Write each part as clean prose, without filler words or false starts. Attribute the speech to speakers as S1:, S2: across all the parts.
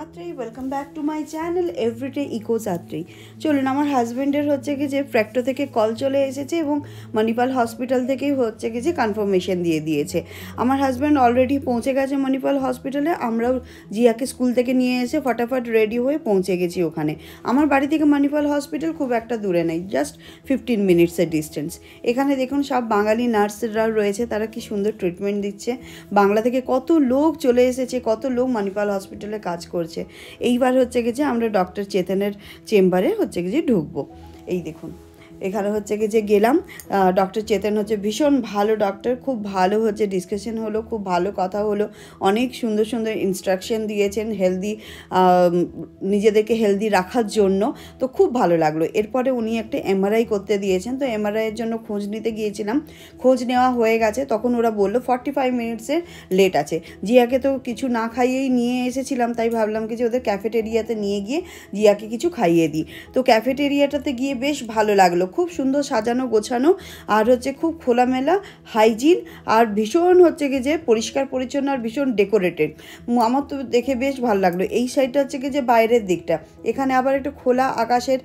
S1: মাত্রই welcome back to my channel everyday eco যাত্রী। চলুন, আমার হাজব্যান্ডের হচ্ছে কি যে ফ্র্যাক্টো থেকে কল চলে এসেছে এবং মণিপাল হসপিটাল থেকেই হচ্ছে কি যে কনফার্মেশন দিয়ে দিয়েছে। আমার হাজব্যান্ড অলরেডি পৌঁছে গেছে মণিপাল হসপিটালে। আমরাও জিয়াকে স্কুল থেকে নিয়ে এসে ফটাফট রেডি হয়ে পৌঁছে গেছি ওখানে। আমার বাড়ি থেকে মণিপাল হসপিটাল খুব একটা দূরে নেই, জাস্ট 15 মিনিটসের ডিস্টেন্স। এখানে দেখুন সব বাঙালি নার্সরা রয়েছে, তারা কি সুন্দর ট্রিটমেন্ট দিচ্ছে। বাংলা থেকে কত লোক চলে এসেছে, কত লোক মণিপাল হসপিটালে কাজ করছে। এইবার হচ্ছে কি যে আমরা ডক্টর চেতনের চেম্বারে হচ্ছে কি যে ঢুকবো। এই দেখুন এখানে হচ্ছে কি যে গেলাম। ডক্টর চেতন হচ্ছে ভীষণ ভালো ডক্টর, খুব ভালো হচ্ছে ডিসকাশন হলো, খুব ভালো কথা হলো, অনেক সুন্দর সুন্দর ইনস্ট্রাকশন দিয়েছেন হেলদি, নিজেদেরকে হেলদি রাখার জন্য। তো খুব ভালো লাগলো। এরপরে উনি একটা এমআরআই করতে দিয়েছেন, তো এমআরআইয়ের জন্য খোঁজ নিতে গিয়েছিলাম। খোঁজ নেওয়া হয়ে গেছে, তখন ওরা বললো 45 মিনিটসের লেট আছে। জিয়াকে তো কিছু না খাইয়েই নিয়ে এসেছিলাম, তাই ভাবলাম কি যে ওদের ক্যাফেটেরিয়াতে নিয়ে গিয়ে জিয়াকে কিছু খাইয়ে দিই। তো ক্যাফেটেরিয়াটাতে গিয়ে বেশ ভালো লাগলো, খুব সুন্দর সাজানো গোছানো, আর হচ্ছে খুব খোলামেলা, হাইজিন, আর ভীষণ হচ্ছে কি যে পরিষ্কার পরিচ্ছন্ন, আর ভীষণ ডেকোরেটেড। আমার তো দেখে বেশ ভালো লাগলো। এই সাইডটা হচ্ছে কি যে বাইরের দিকটা, এখানে আবার একটা খোলা আকাশের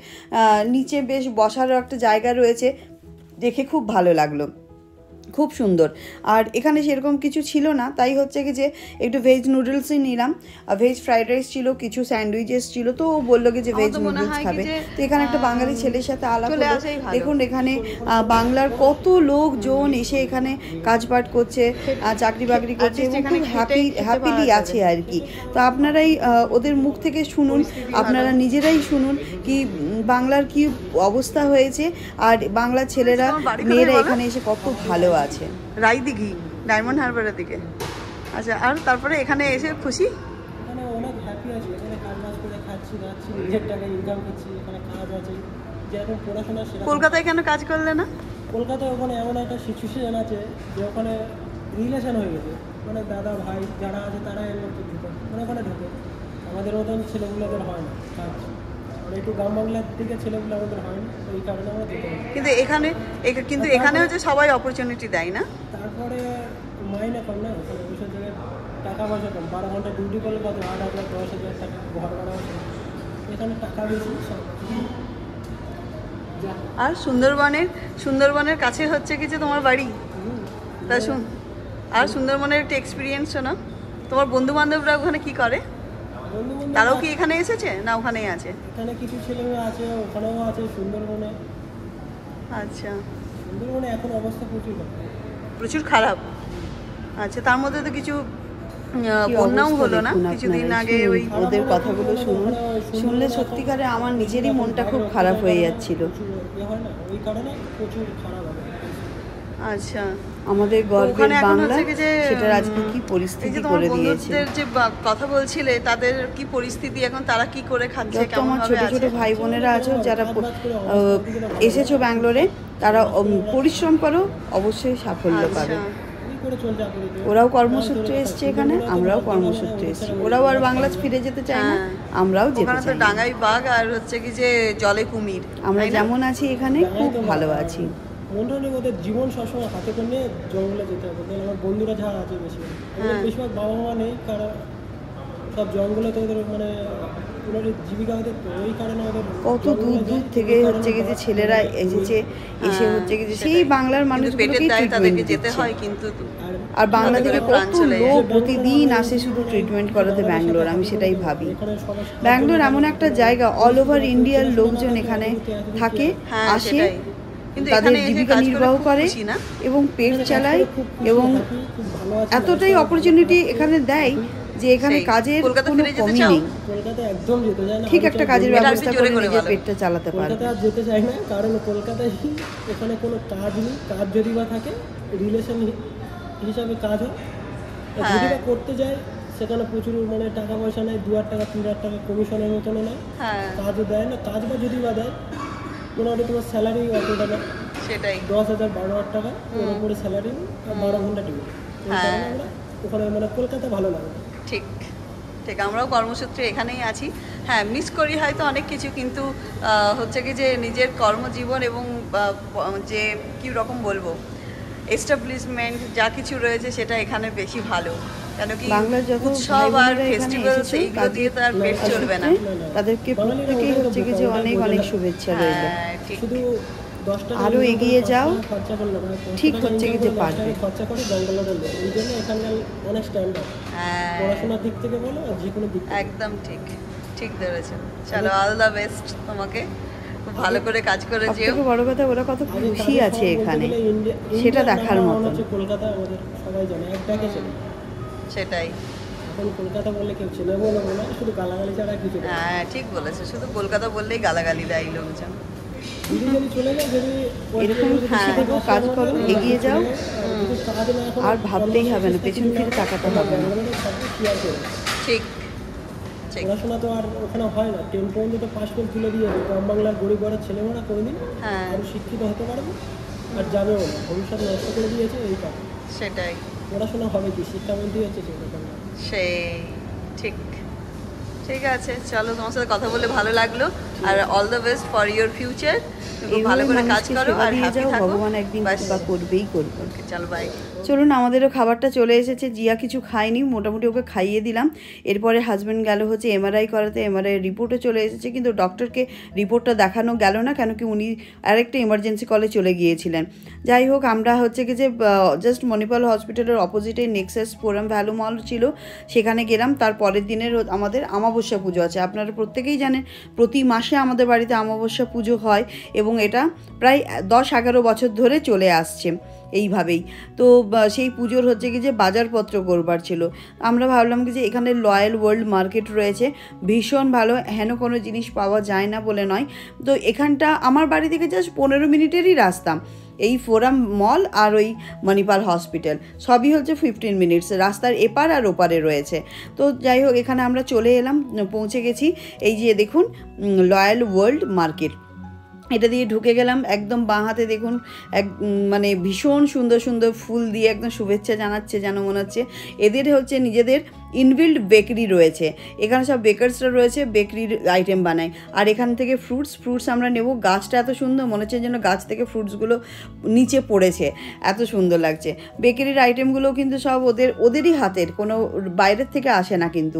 S1: নিচে বেশ বসারও একটা জায়গা রয়েছে, দেখে খুব ভালো লাগলো, খুব সুন্দর। আর এখানে সেরকম কিছু ছিল না, তাই হচ্ছে কি যে একটু ভেজ নুডলসই নিলাম। ভেজ ফ্রাইড রাইস ছিল, কিছু স্যান্ডউইচেস ছিল, তো ও বললো কি যে ভেজ নুডলস খাবে। তো এখানে একটা বাঙালি ছেলের সাথে আলাপ হলো। দেখুন এখানে বাংলার কত লোকজন এসে এখানে কাজবাজ করছে, চাকরি বাকরি করছে, এবং খুব হ্যাপিলি আছে আর কি। তো আপনারাই ওদের মুখ থেকে শুনুন, আপনারা নিজেরাই শুনুন কি বাংলার কি অবস্থা হয়েছে, আর বাংলার ছেলেরা মেয়েরা এখানে এসে কত ভালো আছে। রায়দিঘি, ডায়মন্ড হারবারের দিকে। আচ্ছা, আর তারপরে এখানে এসে খুশি?
S2: এখানে অনেক হ্যাপি আছি, এখানে কাজ করে খাচ্ছি, যাচ্ছি, নিজের টাকা ইনকাম করছি, এখানে কাজ আছে। যেরকম পড়াশোনা সেটা
S1: কলকাতায় কেন কাজ করলে না?
S2: কলকাতায় ওখানে এমন একটা সিচুয়েশন আছে যে ওখানে রিলেশন হয়ে গেছে, মানে দাদা ভাই যারা আছে তারা এর মধ্যে ঢুকে, মানে ওখানে ঢুকে। আমাদের মতন ছেলেগুলোদের হয় না কাজ, একটু গ্রাম বাংলার দিকে ছেলেগুলো আমাদের হয় না, তো এই কারণে আমরা যেতে পারি।
S1: কিন্তু এখানে হচ্ছে সবাই অপরচুনিটি দেয় না।
S2: তারপরে মাইনে কম না, ওখানে ওইসব জায়গায় টাকা পয়সা কম। 12 ঘন্টা ডিউটি করলে কত 8,000 10,000 টাকা ঘর ভাড়া আছে, এখানে টাকা বেশি সব।
S1: আর সুন্দরবনের কাছে হচ্ছে কি যে তোমার বাড়ি, তা শুন। আর সুন্দরবনের একটা এক্সপিরিয়েন্স শোনো। তোমার বন্ধু বান্ধবরা ওখানে কি করে? তারাও কি এখানে এসেছে না ওখানেই আছে?
S2: এখানে কিছু ছেলেমেয়ে আছে, ওখানেও আছে সুন্দরবনে।
S1: আচ্ছা,
S2: সুন্দরবনে এখন অবস্থা
S1: প্রচুর খারাপ। আচ্ছা, তার মধ্যে তো কিছু বন্যাও হলো না কিছুদিন আগে। ওই ওদের কথাগুলো শুনলে সত্যিকারে আমার নিজেরই মনটা খুব খারাপ হয়ে যাচ্ছিল। আচ্ছা, আমাদের গর্বের বাংলা, সেটার আজকে কি পরিস্থিতি করে দিয়েছে। যে কথা বলছিলে তাদের কি পরিস্থিতি এখন, তারা কি করে খাচ্ছে, কেমন ভাবে আছে? আমার ছোট ছোট ভাই বোনেরা আছো যারা এসেছো ব্যাঙ্গালোরে, তারা পরিশ্রম করো, অবশ্যই সাফল্য পাবে। ওরাও কর্মসূত্রে এসছে এখানে, আমরাও কর্মসূত্রে এসছি। ওরাও আর বাংলা ফিরে যেতে চায় না, আমরাও যেতে চাই। ডাঙ্গাই বাঘ আর হচ্ছে কি যে জলে কুমির, আমরা যেমন আছি এখানে খুব ভালো আছি।
S2: মনে হয় ওদের জীবন সবসময় হাতে করে নিয়ে জঙ্গলে যেতে হবে। আমার বন্ধুরা যারা আছে বেশিরভাগ বাবা মা নেই, কারণ সব জঙ্গলে তো ওদের মানে জীবিকা ওদের, তো ওই কারণে ওদের কত দূর দূর থেকে হচ্ছে কি যে ছেলেরা এসেছে, এসে হচ্ছে কি যে সেই বাংলার মানুষগুলোকেই
S1: তাদেরকে যেতে হয়। কিন্তু আর বাংলা থেকে কত লোক প্রতিদিন আসে শুধু ট্রিটমেন্ট করাতে ব্যাঙ্গালোর। আমি সেটাই ভাবি, ব্যাঙ্গালোর এমন একটা জায়গা, অল ওভার ইন্ডিয়ার লোকজন এখানে থাকে, আসে, তাদের জীবিকা নির্বাহ করে এবং পেট চালায়, এবং এতটাই অপরচুনিটি এখানে দেয় যে এখানে কাজের কোনো কমই নেই। ঠিক একটা কাজের ব্যবস্থা করে নিজের পেটটা চালাতে পারে।
S2: কলকাতা যেতে চাই না, কারণ কলকাতায় এখানে কোনো কাজ নেই। কাজ যদি বা থাকে রিলেশন হিসাবে কাজ হয়, যদি বা করতে যায় সেখানে প্রচুর মানে টাকা পয়সা নেয়, 2,000 টাকা 3,000 টাকা কমিশনের মতনও নেয়, কাজও দেয় না। কাজ বা যদি বা দেয় মোটামুটি তোমার স্যালারি অত টাকা, সেটাই 10,000 12,000 টাকা ওর উপরে স্যালারি, 12 ঘন্টা ডিউটি। আমরা ওখানে মানে কলকাতা ভালো লাগে।
S1: ঠিক ঠিক, আমরাও কর্মসূত্রে এখানেই আছি। হ্যাঁ, মিস করি হয়তো অনেক কিছু, কিন্তু হচ্ছে কি যে নিজের কর্মজীবন এবং যে কী রকম বলবো এস্টাবলিশমেন্ট যা কিছু রয়েছে সেটা এখানে বেশি ভালো।
S3: কেন কি
S1: বাংলার যত
S3: উৎসব আর
S1: ভাই বোনেরা এখানে
S3: ফেস্টিভ্যালস
S1: এসেছে
S3: এইগুলো দিয়ে তো আর পেট চলবে না।
S1: তাদেরকে প্রত্যেকেই হচ্ছে কি যে অনেক অনেক শুভেচ্ছা রইল।
S3: হ্যাঁ ঠিক।
S2: শুধু 10 টাকা
S1: আরো এগিয়ে যাও,
S2: খরচা করলে না,
S1: ঠিক হচ্ছে কি যে
S2: 10
S1: পারবে।
S2: টাকা খরচা করে ব্যাঙ্গালোরে লোক, এই জন্য এখানকার অনেক স্ট্যান্ডার্ড
S3: হ্যাঁ
S2: পড়াশোনার দিক থেকে বলো আর যে কোনো দিক থেকে।
S3: একদম ঠিক, ঠিক ধরেছো। চলো অল দ্য বেস্ট তোমাকে, খুব ভালো করে কাজ করে যেও।
S1: সবথেকে বড় কথা ওরা কত
S2: আগে
S1: খুশি
S2: কাজের
S1: আছে
S2: খবর বলতে
S1: এখানে,
S2: গেলে
S1: সেটা
S2: ইন্ডিয়ার
S1: দেখার
S2: number one
S1: মতন।
S2: হচ্ছে কলকাতা, আমাদের সবাই জানে, এক ডাকে চেনে।
S3: সেটাই,
S2: এখন কলকাতা বললে কেউ চেনে বলে না, শুধু গালাগালি ছাড়া আর কিছু না।
S3: হ্যাঁ ঠিক বলেছো, শুধু কলকাতা বললেই গালাগালি দেয় এই লোকজন।
S2: দিদি যদি চলে যায়, যদি
S1: এরকম
S3: হ্যাঁ,
S1: থেকো, কাজ করো, এগিয়ে যাও,
S2: যদি কাজ না এখন
S1: আর ভাবতেই হবে না, পেছন ফিরে তাকাতে হবে না।
S2: ব্যাঙ্গালোরে সব শেয়ার করে।
S3: ঠিক ঠিক।
S2: পড়াশোনা তো আর ওখানে হয় না, 10 পর্যন্ত তো পাস করে তুলে দিয়েছে, গ্রাম বাংলার গরিব ঘরের ছেলেমেয়েরা কোনোদিন
S3: হ্যাঁ
S2: আরও শিক্ষিত হতে পারবে আর যাবেও না, ভবিষ্যৎ নষ্ট করে দিয়েছে এই কারণে।
S3: সেটাই,
S2: পড়াশোনা হবে কি, শিক্ষামন্ত্রী হচ্ছে সেরকম না।
S3: সেই ঠিক। ঠিক আছে, চলো তোমার সাথে কথা বলে ভালো লাগলো, আর all the best for your future. তুমি ভালো করে কাজ করো আর হ্যাপি থাকো।
S1: ভগবান একদিন কৃপা করবেই করবে।
S3: চলো বাই।
S1: চলুন, আমাদেরও খাবারটা চলে এসেছে। জিয়া কিছু খায়নি, মোটামুটি ওকে খাইয়ে দিলাম। এরপরে হাজব্যান্ড গেল হচ্ছে এমআরআই করাতে, এমআরআই রিপোর্টও চলে এসেছে, কিন্তু ডক্টরকে রিপোর্টটা দেখানো গেল না, কেন কি উনি আরেকটা এমার্জেন্সি কলে চলে গিয়েছিলেন। যাই হোক, আমরা হচ্ছে কি যে জাস্ট মণিপাল হসপিটালের অপোজিটে নেক্সাস ফোরাম ভ্যালু মল ছিল, সেখানে গেলাম। তার পরের দিনের আমাদের আমাবস্যা পুজো আছে। আপনারা প্রত্যেকেই জানেন প্রতি মাসে আমাদের বাড়িতে আমাবস্যা পুজো হয়, এবং এটা প্রায় 10-11 বছর ধরে চলে আসছে এইভাবেই। তো সেই পুজোর হচ্ছে কি যে বাজারপত্র করবার ছিল। আমরা ভাবলাম কি যে এখানে লয়াল ওয়ার্ল্ড মার্কেট রয়েছে, ভীষণ ভালো, হেন কোনো জিনিস পাওয়া যায় না বলে নয়। তো এখানটা আমার বাড়ি থেকে জাস্ট 15 মিনিটেরই রাস্তা। এই ফোরাম মল আর ওই মণিপাল হসপিটাল সবই হচ্ছে 15 মিনিটস, রাস্তার এপার আর ওপারে রয়েছে। তো যাই হোক, এখানে আমরা চলে এলাম, পৌঁছে গেছি। এই যে দেখুন লয়াল ওয়ার্ল্ড মার্কেট, এটা দিয়ে ঢুকে গেলাম। একদম বাঁ হাতে দেখুন মানে ভীষণ সুন্দর সুন্দর ফুল দিয়ে একদম শুভেচ্ছা জানাচ্ছে, যেন মনে হচ্ছে এদের হচ্ছে নিজেদের ইনবিল্ড বেকারি রয়েছে। এখানে সব বেকার্সরা রয়েছে, বেকারির আইটেম বানায়। আর এখান থেকে ফ্রুটস আমরা নেব। গাছটা এত সুন্দর, মনে হচ্ছে যেন গাছ থেকে ফ্রুটসগুলো নিচে পড়েছে, এত সুন্দর লাগছে। বেকারির আইটেমগুলো কিন্তু সব ওদেরই হাতের, কোনো বাইরের থেকে আসে না। কিন্তু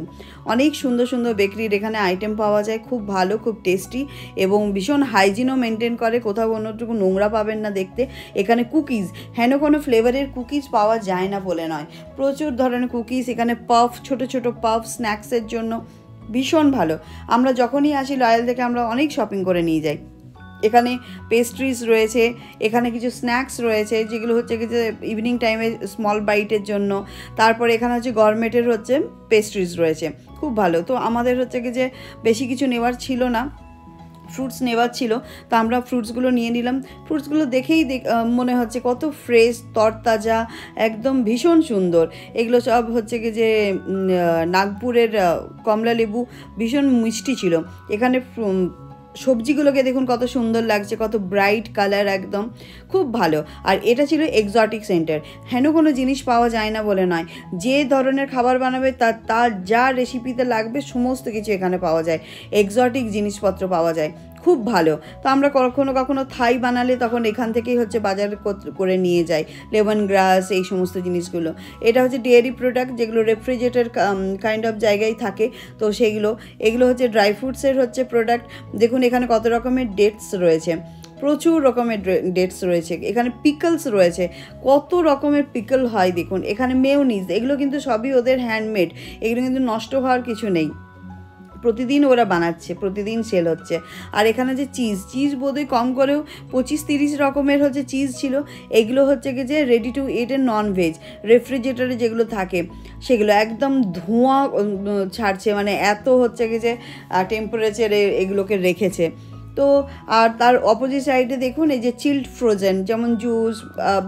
S1: অনেক সুন্দর সুন্দর বেকারির এখানে আইটেম পাওয়া যায়, খুব ভালো, খুব টেস্টি, এবং ভীষণ হাইজিনও মেনটেন করে। কোথাও কোনোটুকু নোংরা পাবেন না দেখতে। এখানে কুকিজ, হেন কোনো ফ্লেভারের কুকিজ পাওয়া যায় না বলে নয়, প্রচুর ধরনের কুকিজ। এখানে পাফ, ছোট ছোট পাফ স্ন্যাক্সের জন্য ভীষণ ভালো। আমরা যখনই আসি লয়াল থেকে আমরা অনেক শপিং করে নিয়ে যাই। এখানে পেস্ট্রিজ রয়েছে, এখানে কিছু স্ন্যাক্স রয়েছে যেগুলো হচ্ছে কি যে ইভিনিং টাইমে স্মল বাইটের জন্য। তারপরে এখানে হচ্ছে গরমেটের হচ্ছে পেস্ট্রিজ রয়েছে, খুব ভালো। তো আমাদের হচ্ছে কি যে বেশি কিছু নেওয়ার ছিল না, ফ্রুটস নেওয়ার ছিল, তো আমরা ফ্রুটসগুলো নিয়ে নিলাম। ফ্রুটসগুলো দেখেই মনে হচ্ছে কত ফ্রেশ, তরতাজা, একদম ভীষণ সুন্দর। এগুলো সব হচ্ছে কি যে নাগপুরের কমলা লেবু, ভীষণ মিষ্টি ছিল। এখানে সবজিগুলোকে দেখুন কত সুন্দর লাগছে, কত ব্রাইট কালার, একদম খুব ভালো। আর এটা ছিল এক্সোটিক সেন্টার, হেন কোনো জিনিস পাওয়া যায় না বলে নয়। যে ধরনের খাবার বানাবে তার যা রেসিপিতে লাগবে সমস্ত কিছু এখানে পাওয়া যায়, এক্সোটিক জিনিসপত্র পাওয়া যায়, খুব ভালো। তো আমরা কখনো থাই বানালে তখন এখান থেকেই হচ্ছে বাজার করে নিয়ে যাই, লেমন গ্রাস, এই সমস্ত জিনিসগুলো। এটা হচ্ছে ডেয়ারি প্রোডাক্ট, যেগুলো রেফ্রিজারেটর কাইন্ড অফ জায়গায় থাকে, তো এগুলো হচ্ছে ড্রাই ফ্রুটসের হচ্ছে প্রোডাক্ট। দেখুন এখানে কত রকমের ডেটস রয়েছে, প্রচুর রকমের ডেটস রয়েছে। এখানে পিকলস রয়েছে, কত রকমের পিকল হয় দেখুন। এখানে মেয়োনিজ, এগুলো কিন্তু সবই ওদের হ্যান্ডমেড, এগুলো কিন্তু নষ্ট হওয়ার কিছু নেই, প্রতিদিন ওরা বানাচ্ছে, প্রতিদিন সেল হচ্ছে। আর এখানে যে চিজ বোধহয় কম করেও 25-30 রকমের হচ্ছে চিজ ছিল। এগুলো হচ্ছে কি যে রেডি টু ইট এর ননভেজ, রেফ্রিজারেটরে যেগুলো থাকে সেগুলো একদম ধোঁয়া ছাড়ছে, মানে এত হচ্ছে কি যে টেম্পারেচারে এগুলোকে রেখেছে। তো আর তার অপোজিট সাইডে দেখুন এই যে চিল্ড ফ্রোজেন, যেমন জুস,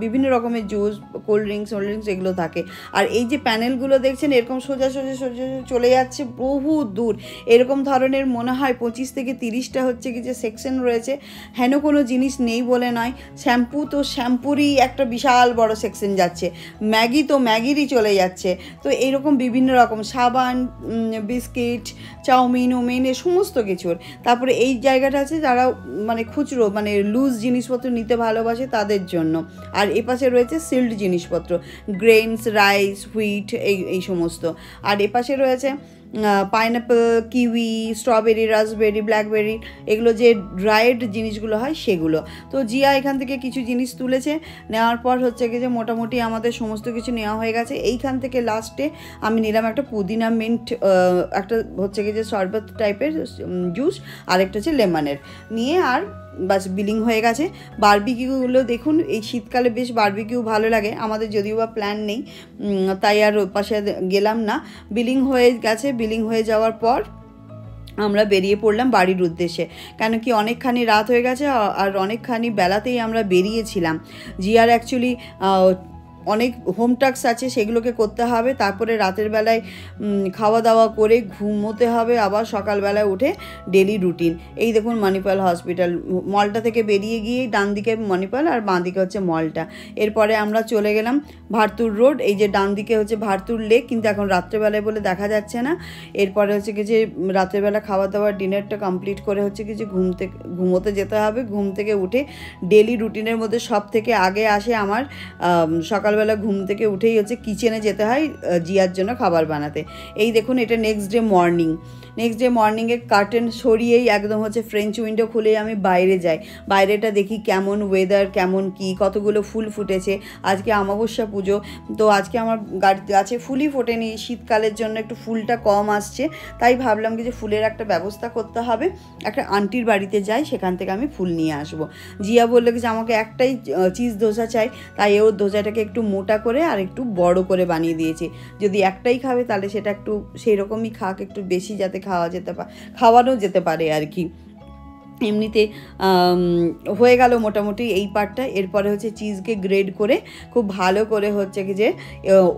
S1: বিভিন্ন রকমের জুস, কোল্ড ড্রিঙ্কস এগুলো থাকে। আর এই যে প্যানেলগুলো দেখছেন এরকম সোজা চলে যাচ্ছে বহু দূর, এরকম ধরনের মনে হয় 25 থেকে 30টা হচ্ছে কি যে সেকশন রয়েছে। হেন কোনো জিনিস নেই বলে নয়। শ্যাম্পুরই একটা বিশাল বড় সেকশন যাচ্ছে, ম্যাগি তো ম্যাগিরই চলে যাচ্ছে। তো এইরকম বিভিন্ন রকম সাবান, বিস্কিট, চাউমিন এ সমস্ত কিছুর। তারপরে এই জায়গাটা আছে যারা মানে খুচরো মানে লুজ জিনিসপত্র নিতে ভালোবাসে তাদের জন্য। আর এপাশে রয়েছে সিল্ড জিনিসপত্র, গ্রেনস, রাইস, হুইট, এই সমস্ত। আর এপাশে রয়েছে pineapple, kiwi, strawberry, raspberry, blackberry, এগুলো যে ড্রাইড জিনিসগুলো হয় সেগুলো। তো জিয়া এখান থেকে কিছু জিনিস তুলেছে, নেওয়ার পর হচ্ছে কি যে মোটামুটি আমাদের সমস্ত কিছু নেওয়া হয়ে গেছে। এইখান থেকে লাস্টে আমি নিলাম একটা পুদিনা মিন্ট, একটা হচ্ছে কি যে শরবত টাইপের জুস, আরেকটা হচ্ছে লেমনের নিয়ে, আর বাস বিলিং হয়ে গেছে। বারবিকিউগুলো দেখুন, এই শীতকালে বেশ বারবিকিউ ভালো লাগে আমাদের, যদিও বা প্ল্যান নেই, তাই আর ওই পাশে গেলাম না। বিলিং হয়ে গেছে, বিলিং হয়ে যাওয়ার পর আমরা বেরিয়ে পড়লাম বাড়ির উদ্দেশ্যে, কেন কি অনেকখানি রাত হয়ে গেছে আর অনেকখানি বেলাতেই আমরা বেরিয়েছিলাম। জিয়ার অ্যাকচুয়ালি অনেক হোম টাস্ক আছে, সেগুলোকে করতে হবে, তারপরে রাতের বেলায় খাওয়া দাওয়া করে ঘুমোতে হবে, আবার সকালবেলায় উঠে ডেলি রুটিন। এই দেখুন মণিপাল হসপিটাল, মলটা থেকে বেরিয়ে গিয়ে ডান দিকে মণিপাল আর বাঁ দিকে হচ্ছে মলটা। এরপরে আমরা চলে গেলাম ভারতুর রোড, এই যে ডান দিকে হচ্ছে ভারতুর লেক, কিন্তু এখন রাত্রেবেলায় বলে দেখা যাচ্ছে না। এরপরে হচ্ছে কি যে রাত্রেবেলা খাওয়া দাওয়া ডিনারটা কমপ্লিট করে হচ্ছে কি যে ঘুমোতে যেতে হবে। ঘুম থেকে উঠে ডেলি রুটিনের মধ্যে সব থেকে আগে আসে আমার সকালবেলা ঘুম থেকে উঠেই হচ্ছে কিচেনে যেতে হয় জিয়ার জন্য খাবার বানাতে। এই দেখুন এটা next day morning. Next day মর্নিংয়ে কার্টেন সরিয়েই একদম হচ্ছে ফ্রেঞ্চ উইন্ডো খুলেই আমি বাইরে যাই। বাইরেটা দেখি কেমন ওয়েদার, কেমন কি, কতগুলো ফুল ফুটেছে। আজকে অমাবস্যা পুজো, তো আজকে আমার গাছে ফুলই ফোটেনি, শীতকালের জন্য একটু ফুলটা কম আসছে, তাই ভাবলাম কি যে ফুলের একটা ব্যবস্থা করতে হবে। একটা আন্টির বাড়িতে যাই, সেখান থেকে আমি ফুল নিয়ে আসবো। জিয়া বললো যে আমাকে একটাই চিজ ধোসা চাই, তাই ওর ধোসাটাকে একটু মোটা করে আর একটু বড় করে বানিয়ে দিয়েছি। যদি একটাই খাবে তাহলে সেটা একটু সেই রকমই খাক, একটু বেশি যাতে খাওয়ানো যেতে পারে আর কি। এমনিতে হয়ে গেল মোটামুটি এই পার্টটা। এরপরে হচ্ছে চিজকে গ্রেড করে খুব ভালো করে হচ্ছে কি যে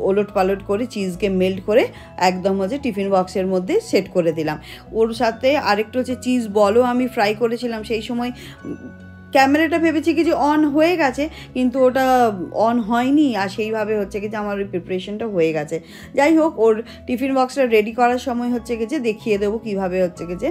S1: ওলট পালট করে চিজকে মেল্ট করে একদম হচ্ছে টিফিন বক্সের মধ্যে সেট করে দিলাম। ওর সাথে আরেকটু হচ্ছে চিজ বলও আমি ফ্রাই করেছিলাম। সেই সময় ক্যামেরাটা ভেবেছি কি যে অন হয়ে গেছে, কিন্তু ওটা অন হয়নি, আর সেইভাবে হচ্ছে কি যে আমার ওই প্রিপারেশনটা হয়ে গেছে। যাই হোক, ওর টিফিন বক্সটা রেডি করার সময় হচ্ছে কি যে দেখিয়ে দেবো কীভাবে হচ্ছে কি যে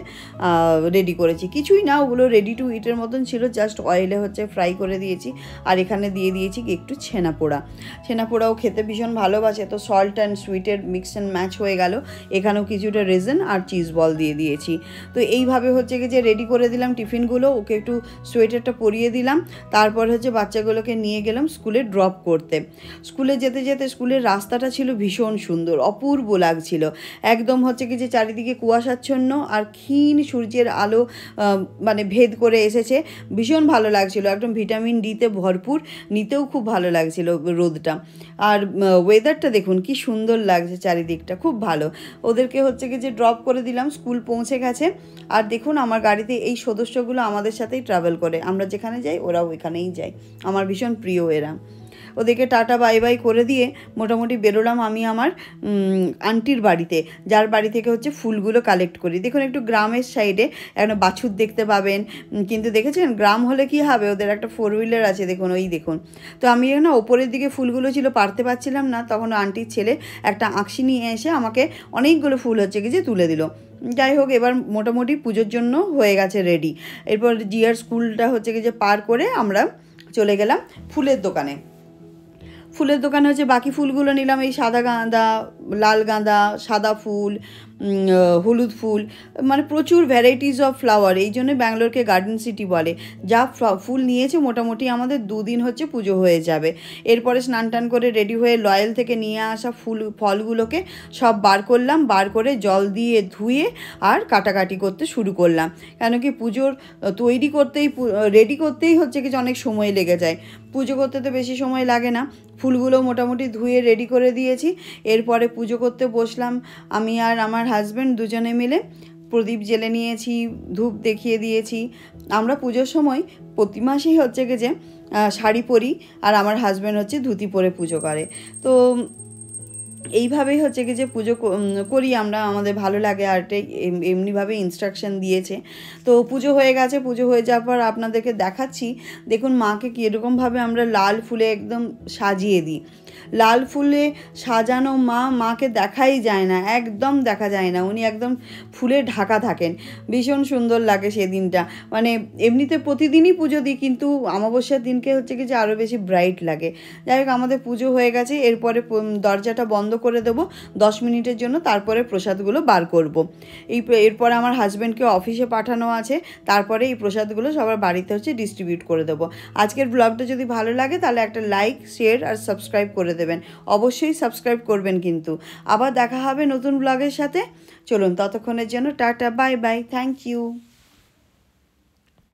S1: রেডি করেছি। কিছুই না, ওগুলো রেডি টু ইটের মতন ছিল, জাস্ট অয়েলে হচ্ছে ফ্রাই করে দিয়েছি। আর এখানে দিয়ে দিয়েছি একটু ছেনা পোড়া। ছেনা পোড়াও খেতে ভীষণ ভালোবাসে, তো সল্ট অ্যান্ড সুইটের মিক্স অ্যান্ড ম্যাচ হয়ে গেল। এখানেও কিছুটা রেজন আর চিজ বল দিয়ে দিয়েছি। তো এইভাবে হচ্ছে কি যে রেডি করে দিলাম টিফিনগুলো। ওকে একটু সোয়েটারটা পরিয়ে দিলাম, তারপর হচ্ছে বাচ্চাগুলোকে নিয়ে গেলাম স্কুলে ড্রপ করতে। স্কুলে যেতে যেতে স্কুলের রাস্তাটা ছিল ভীষণ সুন্দর, অপূর্ব লাগছিল। একদম হচ্ছে কি যে চারিদিকে কুয়াশাচ্ছন্ন আর ক্ষীণ সূর্যের আলো মানে ভেদ করে এসেছে, ভীষণ ভালো লাগছিল। একদম ভিটামিন ডিতে ভরপুর, নিতেও খুব ভালো লাগছিল রোদটা। আর ওয়েদারটা দেখুন কি সুন্দর লাগছে, চারিদিকটা খুব ভালো। ওদেরকে হচ্ছে কি যে ড্রপ করে দিলাম, স্কুল পৌঁছে গেছে। আর দেখুন আমার গাড়িতে এই সদস্যগুলো আমাদের সাথেই ট্রাভেল করে, আমরা যেখানে যাই ওরাও ওইখানেই যায়, আমার ভীষণ প্রিয় এরা। ওদেরকে টাটা বাই বাই করে দিয়ে মোটামুটি বেরোলাম আমি আমার আন্টির বাড়িতে, যার বাড়ি থেকে হচ্ছে ফুলগুলো কালেক্ট করি। দেখুন একটু গ্রামের সাইডে একটা বাছুর দেখতে পাবেন, কিন্তু দেখেছেন গ্রাম হলে কি হবে, ওদের একটা 4 হুইলার আছে, দেখুন ওই দেখুন। তো আমি না ওপরের দিকে ফুলগুলো ছিল, পারতে পারছিলাম না, তখন আন্টির ছেলে একটা আঁকশি নিয়ে এসে আমাকে অনেকগুলো ফুল হচ্ছে কি যে তুলে দিল। যাই হোক, এবার মোটামুটি পুজোর জন্য হয়ে গেছে রেডি। এরপর জিয়ার স্কুলটা হচ্ছে কি যে পার করে আমরা চলে গেলাম ফুলের দোকানে। ফুলের দোকানে হচ্ছে বাকি ফুলগুলো নিলাম, এই সাদা গাঁদা, লাল গাঁদা, সাদা ফুল, হলুদ ফুল, মানে প্রচুর ভ্যারাইটিস অফ ফ্লাওয়ার। এই জন্য ব্যাঙ্গালোরকে গার্ডেন সিটি বলে। যা ফুল নিয়েছে মোটামুটি আমাদের 2 দিন হচ্ছে পুজো হয়ে যাবে। এরপরে স্নান টান করে রেডি হয়ে লয়েল থেকে নিয়ে আসা ফলগুলোকে সব বার করলাম, বার করে জল দিয়ে ধুয়ে আর কাটাকাটি করতে শুরু করলাম। কেন কি পুজোর তৈরি করতেই রেডি করতেই হচ্ছে কিছু অনেক সময় লেগে যায়, পুজো করতে তো বেশি সময় লাগে না। ফুলগুলো মোটামুটি ধুয়ে রেডি করে দিয়েছি। এরপরে পুজো করতে বসলাম আমি আর আমার হাজব্যান্ড দুজনে মিলে। প্রদীপ জ্বেলে নিয়েছি, ধূপ দেখিয়ে দিয়েছি। আমরা পুজোর সময় প্রতি মাসেই হচ্ছে কি যে শাড়ি পরি, আর আমার হাজব্যান্ড হচ্ছে ধুতি পরে পুজো করে। তো এইভাবেই হচ্ছে কি যে পুজো করি আমরা, আমাদের ভালো লাগে। আর এমনিভাবে ইনস্ট্রাকশন দিয়েছে। তো পুজো হয়ে গেছে, পুজো হয়ে যাওয়ার পর আপনাদেরকে দেখাচ্ছি। দেখুন মাকে কীরকমভাবে আমরা লাল ফুলে একদম সাজিয়ে দিই। লাল ফুলে সাজানো মাকে দেখাই যায় না, একদম দেখা যায় না, উনি একদম ফুলে ঢাকা থাকেন। ভীষণ সুন্দর লাগে সেদিনটা, মানে এমনিতে প্রতিদিনই পুজো দিই, কিন্তু অমাবস্যার দিনকে হচ্ছে কি যে আরও বেশি ব্রাইট লাগে। যাই হোক, আমাদের পুজো হয়ে গেছে, এরপরে দরজাটা বন্ধ করে দেবো 10 মিনিটের জন্য, তারপরে প্রসাদগুলো বার করব। এরপরে আমার হাজব্যান্ডকে অফিসে পাঠানো আছে, তারপরে এই প্রসাদগুলো সবার বাড়িতে হচ্ছে ডিস্ট্রিবিউট করে দেবো। আজকের ব্লগটা যদি ভালো লাগে তাহলে একটা লাইক, শেয়ার আর সাবস্ক্রাইব করে দেবেন। অবশ্যই সাবস্ক্রাইব করবেন কিন্তু। আবার দেখা হবে নতুন ব্লগের সাথে। চলুন, ততক্ষণের জন্য tata, bye bye, thank you.